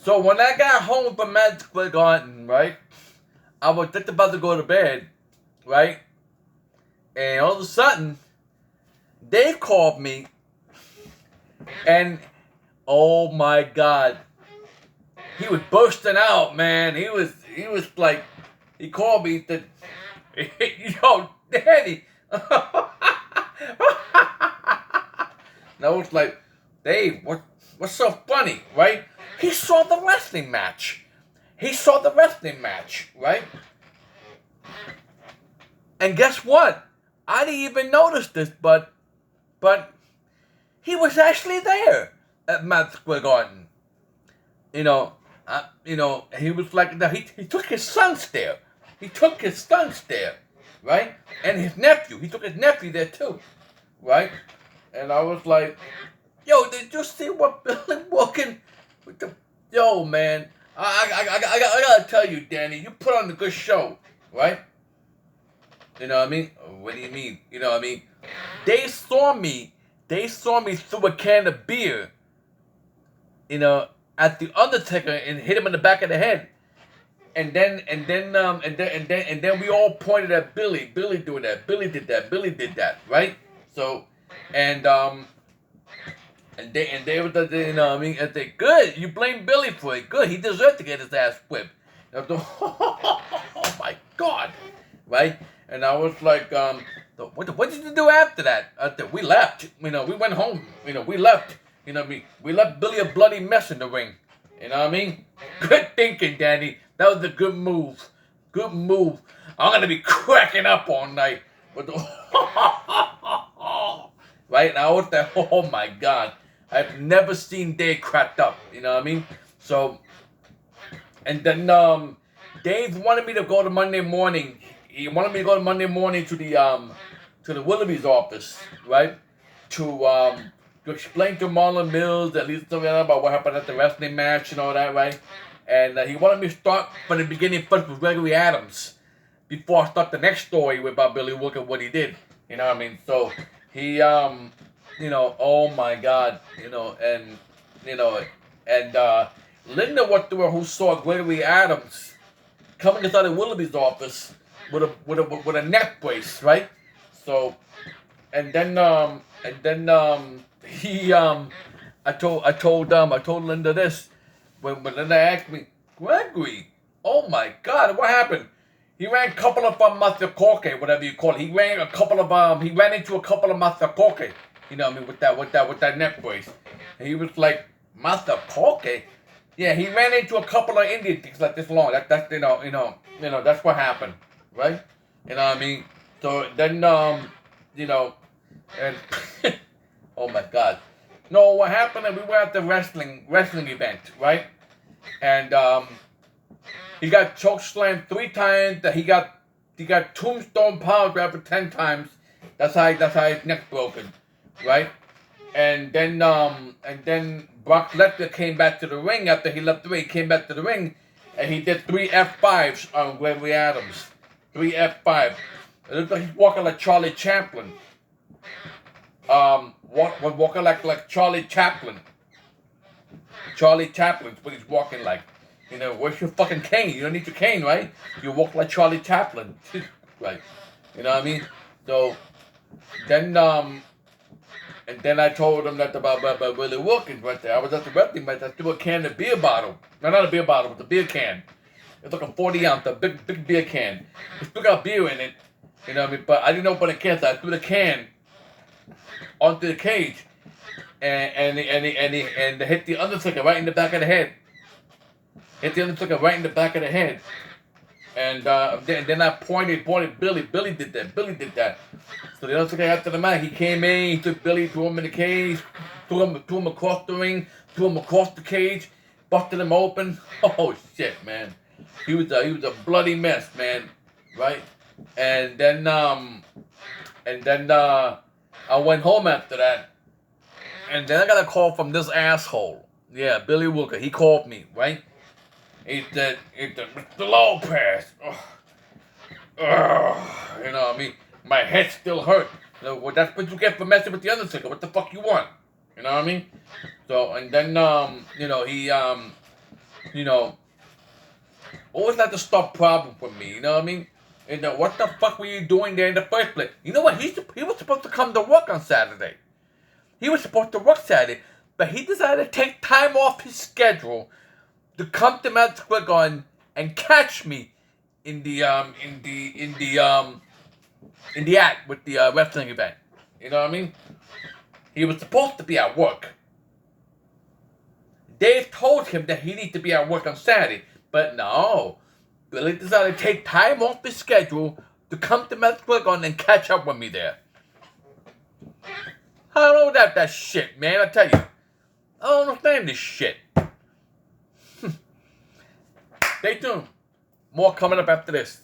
So when I got home from Madison Square Garden, right, I was just about to go to bed, right, and all of a sudden, Dave called me, and oh my God, he was bursting out, man. He was like, he called me, that, yo, Daddy. And I was like, Dave, what's so funny, right? He saw the wrestling match. He saw the wrestling match, right? And guess what? I didn't even notice this, but he was actually there at Madison Square Garden. He was like, he took his sons there. He took his sons there, right? And his nephew. He took his nephew there too, right? And I was like, yo, did you see what Billy walking with the? Yo, man, I gotta tell you, Danny, you put on a good show, right? You know what I mean? What do you mean? You know what I mean? They saw me. They saw me through a can of beer. At the Undertaker and hit him in the back of the head. And then we all pointed at Billy. Billy doing that. Billy did that. Billy did that. Right? So, and they were, you know what I mean? And they, good. You blame Billy for it. Good. He deserved to get his ass whipped. Oh my God. Right? And I was like, what did you do after that? We left. We went home. We left. You know what I mean? We left Billy a bloody mess in the ring. You know what I mean? Good thinking, Danny. That was a good move. Good move. I'm gonna be cracking up all night. Right now, what the? Oh my God! I've never seen Dave cracked up. You know what I mean? So, and then Dave wanted me to go to Monday morning. He wanted me to go to Monday morning to the Willoughby's office, right? To explain to Marlon Mills at least something about what happened at the wrestling match and all that, right? And he wanted me to start from the beginning first with Gregory Adams before I start the next story about Billy Wilk and what he did. You know what I mean? So he, oh my God, and Linda was the one who saw Gregory Adams coming inside of Willoughby's office with a neck brace, right? So, and then I told Linda this when Linda asked me, Gregory, oh my God, what happened? He ran a couple of Masakoke, whatever you call it. He ran into a couple of Masakoke, you know what I mean, with that neck brace. And he was like, Masakoke? Yeah, he ran into a couple of Indian things like this long. That's that's what happened, right? You know what I mean? So then and oh my God. No, what happened is we were at the wrestling event, right? And he got chokeslammed 3 times. He got tombstone power grab for 10 times. That's how his neck broken, right? And then Brock Lesnar came back to the ring after he left the ring. He came back to the ring, and he did 3 F5s on Gregory Adams. 3 F5. It looks like he's walking like Charlie Chaplin. Walking like Charlie Chaplin. Charlie Chaplin's what he's walking like. Where's your fucking cane? You don't need your cane, right? You walk like Charlie Chaplin. Right. You know what I mean? So, then, and then I told him that about Willie Wilkins right there. I was at the wrestling match. I threw a can of beer bottle. No, not a beer bottle, but a beer can. It's like a 40 ounce, a big beer can. It still got beer in it. You know what I mean? But I didn't open the can, so I threw the can onto the cage, and hit the Undertaker right in the back of the head. Hit the Undertaker right in the back of the head. And then I pointed Billy. Billy did that. So the Undertaker after the match, he came in, he took Billy, threw him in the cage, threw him across the ring, threw him across the cage, busted him open. Oh shit, man. He was a bloody mess, man. Right? And then I went home after that. And then I got a call from this asshole. Yeah, Billy Wilker. He called me, right? He said, Mr. Lopez. You know what I mean? My head still hurt. Well, that's what you get for messing with the Undertaker. What the fuck you want? You know what I mean? So, and then, you know, always like to start problems with me. You know what I mean? What the fuck were you doing there in the first place? You know what? He was supposed to come to work on Saturday. He was supposed to work Saturday, but he decided to take time off his schedule to come to Madison Square Garden and catch me in the act with the wrestling event. You know what I mean? He was supposed to be at work. Dave told him that he needed to be at work on Saturday, but no. Billy decided to take time off his schedule to come to Madison Square Garden and catch up with me there. I don't know about that shit, man. I tell you, I don't understand this shit. Stay tuned. More coming up after this.